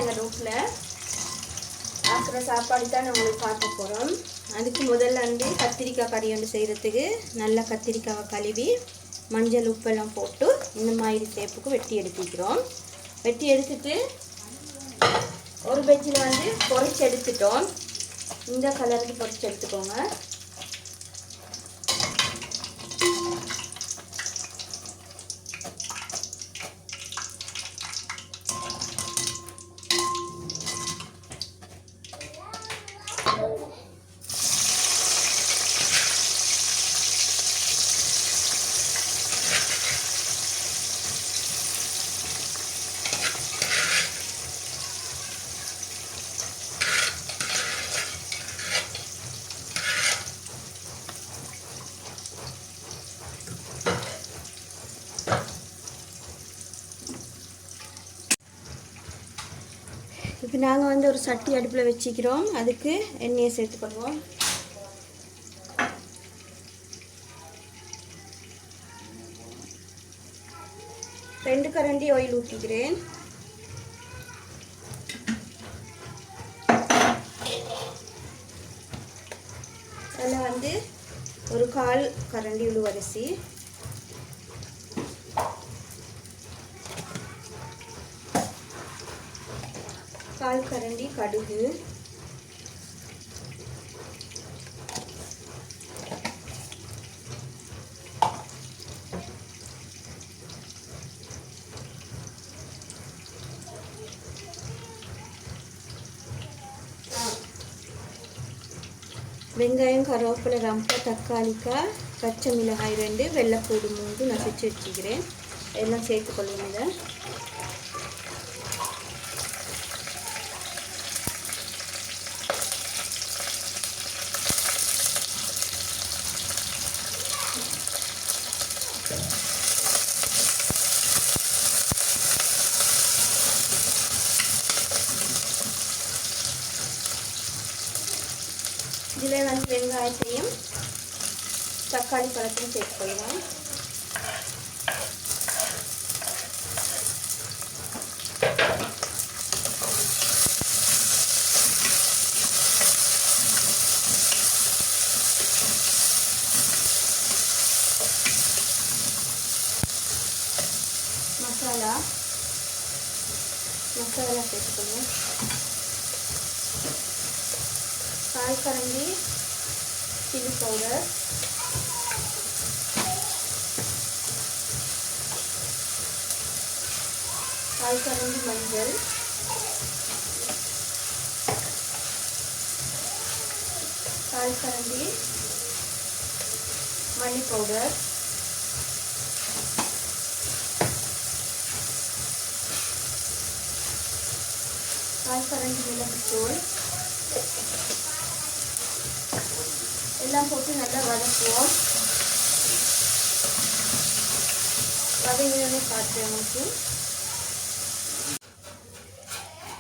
எங்கள் வீட்டில் ஆக்கிற சாப்பாடு தான் நம்மளுக்கு பார்க்க போகிறோம். அதுக்கு முதல்ல வந்து கத்திரிக்காய் கறி ஒன்று செய்கிறதுக்கு நல்லா கத்திரிக்காவை கழுவி மஞ்சள் உப்பெல்லாம் போட்டு இந்த மாதிரி சேப்புக்கு வெட்டி எடுத்துக்கிறோம். வெட்டி எடுத்துட்டு ஒரு பெஜ்ஜில் வந்து பொரிச்சு எடுத்துட்டோம். இந்த கலருக்கு பொரிச்சு எடுத்துக்கோங்க. இப்போ நாங்கள் வந்து ஒரு சட்டி அடுப்பில் வச்சுக்கிறோம். அதுக்கு எண்ணெயை சேர்த்துக்கொள்வோம். ரெண்டு கரண்டி ஆயில் ஊற்றிக்கிறேன். அதில் வந்து ஒரு 1/4 கரண்டி உளுவரிசி, கால் கரண்டி கடுகு, வெங்காயம், கருவேப்பிலை, ரம்பை, தக்காளிக்காய், பச்சை மிளகாய் 2, வெள்ளைப்பூடு 3 நசுச்சு வச்சுக்கிறேன். எல்லாம் சேர்த்துக்கொள்ளுங்க. இதை இதில் வந்து வெங்காயத்தையும் தக்காளி பழத்தையும் சேர்த்துக்கொள்ளலாம். மசாலா சேர்த்துக்கொள்ளும். 1/4 கரண்டி சில்லி பவுடர், 1/4 கரண்டி மஞ்சள், 1/4 கரண்டி மல்லி பவுடர், 1/4 கரண்டி மிளகுத்தூள் எல்லாம் போட்டு நல்லா வதக்குவோம். வதங்கினே பார்த்து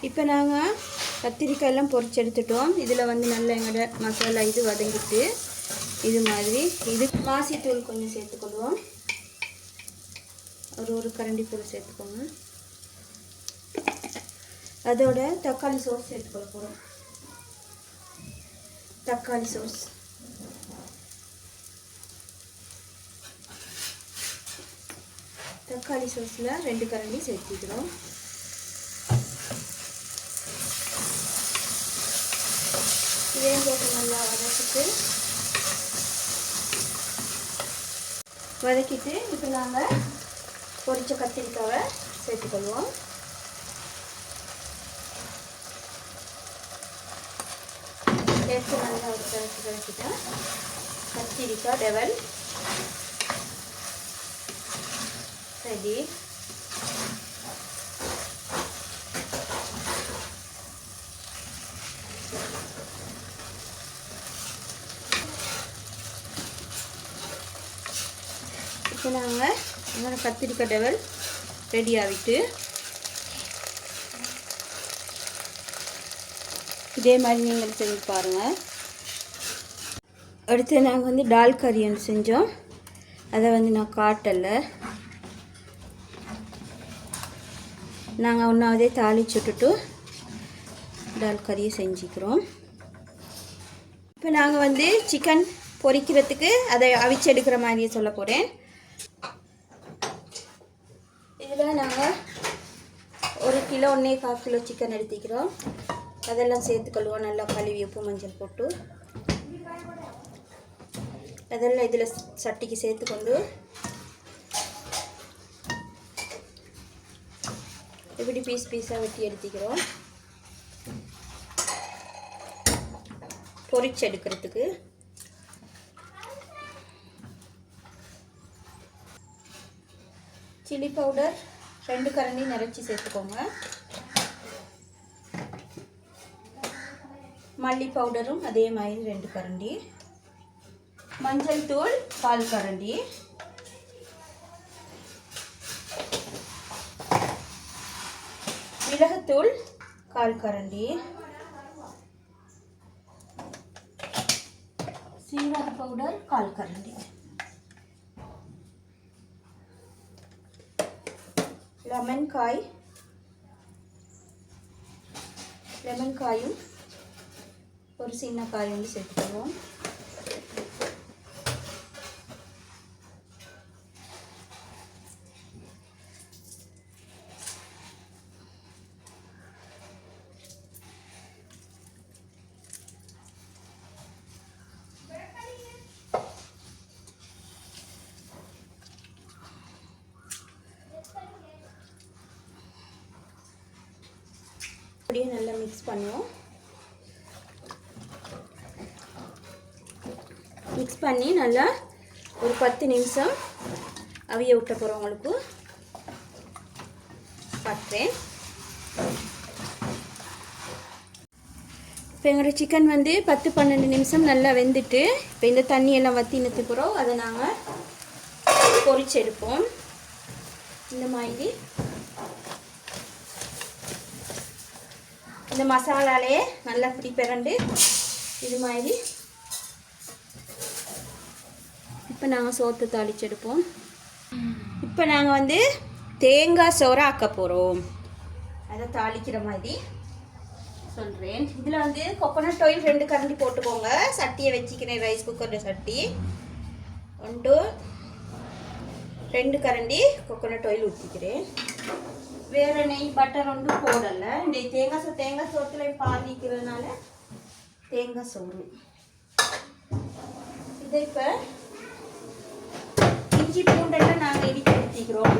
இப்போ நாங்கள் கத்திரிக்காய் எல்லாம் பொரிச்சு எடுத்துட்டோம். இதில் வந்து நல்லா எங்களோட மசாலா இது வதங்கிட்டு இது மாதிரி இது மாசித்தூள் கொஞ்சம் சேர்த்துக்கொள்வோம். ஒரு கரண்டி தூள் சேர்த்துக்கோங்க. அதோட தக்காளி சோஸ் சேர்த்துக்கொள்ள போகிறோம். தக்காளி சோஸ் தக்காளி சோஸில் 2 கரண்டி சேர்த்துக்கிறோம். இதையும் போட்டு நல்லா வதக்கிட்டு இப்போ நாங்கள் பொரிச்ச கத்திரிக்காவை சேர்த்துக்கொள்வோம். சேர்த்து நல்லா ஒரு கலக்கிட்டேன். கத்திரிக்காய் டெவல் ரெடி. இப்போ நாங்கள் கத்திரிக்காய் டெவல் ரெடி ஆகிட்டு இதே மாதிரி நீங்கள் செஞ்சு பாருங்கள். அடுத்து நாங்கள் வந்து டால் கறி ஒன்று செஞ்சோம். அதை வந்து நான் காட்டலை. நாங்கள் ஒன்றாவதே தாளிச்சு விட்டுட்டு டால் கறியை செஞ்சுக்கிறோம். இப்போ நாங்கள் வந்து சிக்கன் பொரிக்கிறதுக்கு அதை அவிச்சு எடுக்கிற மாதிரியே சொல்ல போகிறேன். இதில் நாங்கள் 1 கிலோ 1.25 கிலோ சிக்கன் எடுத்துக்கிறோம். அதெல்லாம் சேர்த்துக்கொள்வோம். நல்லா கழுவி உப்பு மஞ்சள் போட்டு அதெல்லாம் இதில் சட்டிக்கு சேர்த்துக்கொண்டு இப்படி பீஸ் பீஸாக வெட்டி எடுத்துக்கிறோம் பொரிச்சு எடுக்கிறதுக்கு. சில்லி பவுடர் 2 கரண்டி நிறச்சி சேர்த்துக்கோங்க. மல்லி பவுடரும் அதே மாதிரி 2 கரண்டி. மஞ்சள் தூள் 1/4 கரண்டி. மிளகுத்தூள் 1/4 கரண்டி. சீரக பவுடர் 1/4 கரண்டி. லெமன் காயும் ஒரு சின்ன காய் வந்து சேர்த்துக்குவோம். அப்படியே நல்லா மிக்ஸ் பண்ணுவோம். மிக்ஸ் பண்ணி நல்லா ஒரு 10 நிமிஷம் அவிய விட்ட போகிறவங்களுக்கு பார்க்குறேன். இப்போ எங்களோட சிக்கன் வந்து 10-12 நிமிஷம் நல்லா வெந்துட்டு இப்போ இந்த தண்ணியெல்லாம் வற்றி நிறுத்துக்கிறோம். அதை நாங்கள் பொரிச்சு எடுப்போம். இந்த மாதிரி இந்த மசாலாலே நல்லா பிடி பிறண்டு இது மாதிரி இப்போ நாங்கள் சோற்று தாளிச்செடுப்போம். இப்போ நாங்கள் வந்து தேங்காய் சோறு ஆக்க போகிறோம். அதை தாளிக்கிற மாதிரி சொல்கிறேன். இதில் வந்து கோகோனட் ஆயில் 2 கரண்டி போட்டுக்கோங்க. சட்டியை வச்சுக்கிறேன். ரைஸ் குக்கரில் சட்டி 2 கரண்டி கோகோனட் ஆயில் ஊற்றிக்கிறேன். வேறு நெய் பட்டர் ஒன்றும் போடலை. இந்த தேங்காய் சோத்தில் பாதிக்கிறதுனால தேங்காய் சோறு. இதை இப்போ இஞ்சி பூண்டெல்லாம் நாங்கள் இடித்து ஊற்றிக்கிறோம்.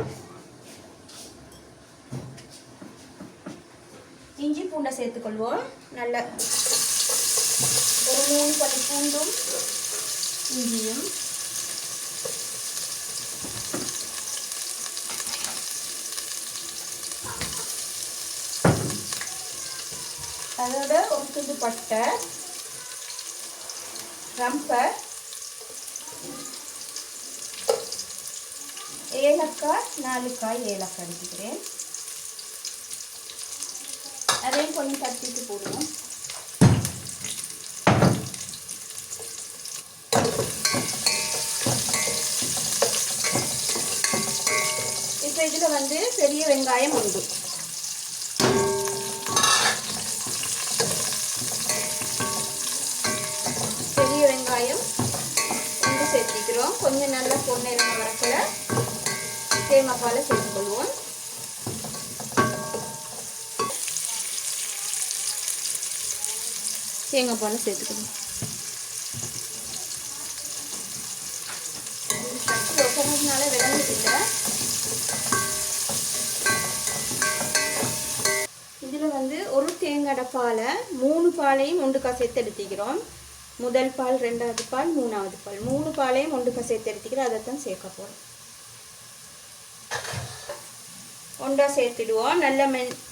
இஞ்சி பூண்டை சேர்த்துக்கொள்வோம். நல்ல ஒரு 3 பல்லு பூண்டும் இஞ்சியும் அதோட ஒரு துண்டு பட்டை, ரம்பை, ஏலக்காய் 4 காய் ஏலக்காய் எடுத்துக்கிறேன். அதையும் கொஞ்சம் தட்டிட்டு போடுவோம். இப்போ இதில் வந்து பெரிய வெங்காயம் உண்டு. சேர்த்திக்கிறோம். கொஞ்சம் நல்லா பொன்னிறமாக வரக்கல தேங்காய் பாலை சேர்த்துக்கொள்வோம். தேங்காய் பாலை சேர்த்துக்கணும். ஒசனதுனால விளங்குதில்லை. இதில் வந்து ஒரு தேங்காய் பாலை 3 பாலையும் ஒன்றுக்கா சேர்த்து எடுத்துக்கிறோம். முதல் பால், 2வது பால், 3வது பால் 3 பாலையும் ஒன்றுக்கா சேர்த்து எடுத்துக்கிறோம். அதை தான் சேர்க்க போகிறோம். ஒன்றா சேர்த்துடுவோம். நல்ல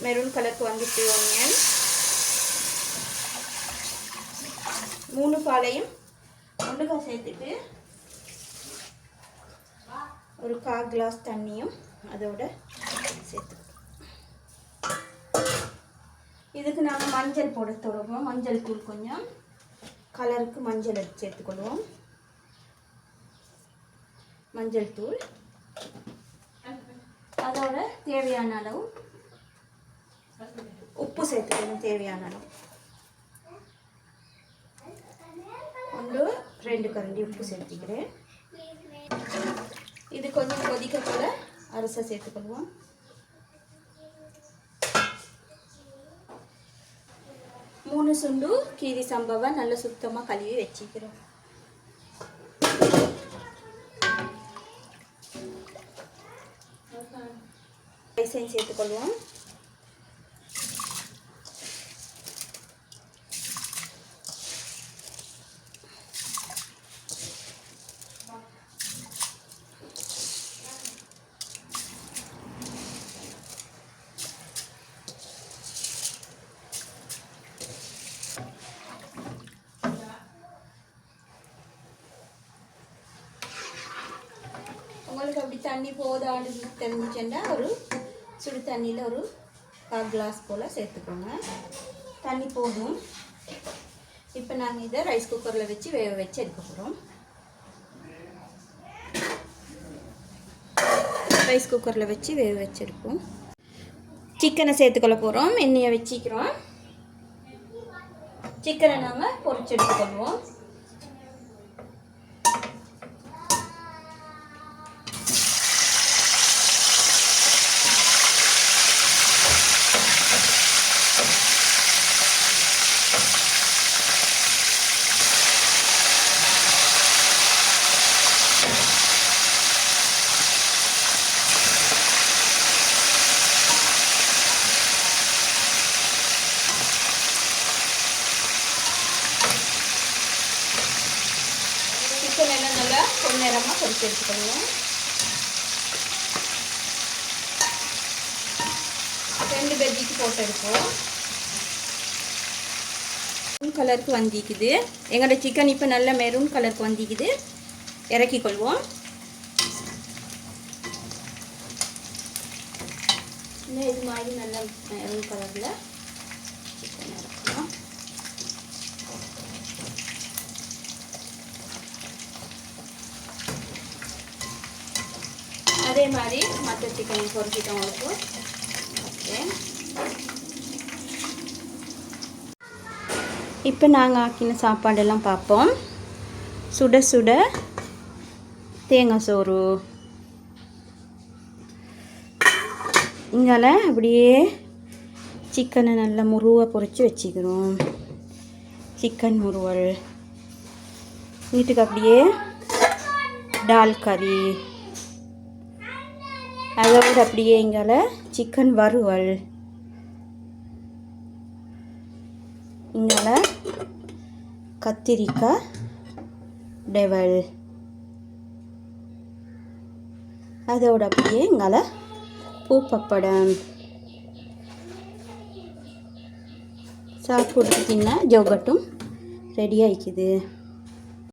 மெரூன் கலருக்கு வந்துட்டு ஆனியன் 3 பாலையும் ஒன்றுக்கா சேர்த்துட்டு ஒரு 1/4 கிளாஸ் தண்ணியும் அதோட சேர்த்து இதுக்கு நாங்கள் மஞ்சள் போட தொடங்குவோம். மஞ்சள் தூள் கொஞ்சம் கலருக்கு மஞ்சள் எடுத்து சேர்த்துக்கொள்வோம். மஞ்சள் தூள் அதோட தேவையான அளவு உப்பு சேர்த்துக்கணும் தேவையான அளவு. 1-2 கரண்டி உப்பு சேர்த்துக்கிறேன். இது கொஞ்சம் கொதிக்க போல அரிசி சேர்த்துக்கொள்வோம். 3 சுண்டு கீரி சம்பவை நல்ல சுத்தமாக கழுவி வச்சுக்கிறோம். ரைஸையும் சேர்த்துக்கொள்வோம். உங்களுக்கு அப்படி தண்ணி போதான்னு தெரிஞ்சுச்சுன்னா ஒரு சுடு தண்ணியில் ஒரு 1/4 கிளாஸ் போல் சேர்த்துக்கோங்க. தண்ணி போதும். இப்போ நாங்கள் இதை ரைஸ் குக்கரில் வச்சு வேக வச்சு எடுக்க போகிறோம். ரைஸ் குக்கரில் வச்சு வேக வச்சு எடுப்போம். சிக்கனை சேர்த்துக்கொள்ள போகிறோம். எண்ணெயை வச்சுக்கிறோம். சிக்கனை நாங்கள் பொரிச்சு எடுத்துக்கொள்வோம். சிக்கன் எல்லாம் நல்லா பொன்னிறமாக பொரிச்சு எடுத்துக்கணும். 2 வெஜ்ஜிக்கு போட்டு எடுப்போம். மெரூன் கலருக்கு வந்திக்குது. எங்களோட சிக்கன் இப்போ நல்ல மெரூன் கலருக்கு வந்திக்குது. இறக்கி கொள்வோம். இது மாதிரி நல்ல மெரூன் கலரில் சிக்கன் இறக்கலாம். அதே மாதிரி மற்ற சிக்கனை பொரிச்சிட்டவங்களுக்கு ஓகே. இப்போ நாங்கள் ஆக்கின சாப்பாடெல்லாம் பார்ப்போம். சுட சுட தேங்காய் சோறு. இங்கால அப்படியே சிக்கனை நல்லா முருவாக பொரித்து வச்சுக்கிறோம். சிக்கன் முருவல். வீட்டுக்கு அப்படியே டால் கறி. அதோடு அப்படியே இங்கால சிக்கன் வறுவல். இங்கால கத்திரிக்காய் டெவல். அதோடு அப்படியே இங்கால பூ பப்படம். சாப்பிட்டு தின்ன ஜோகட்டும் ரெடி ஆகிக்குது.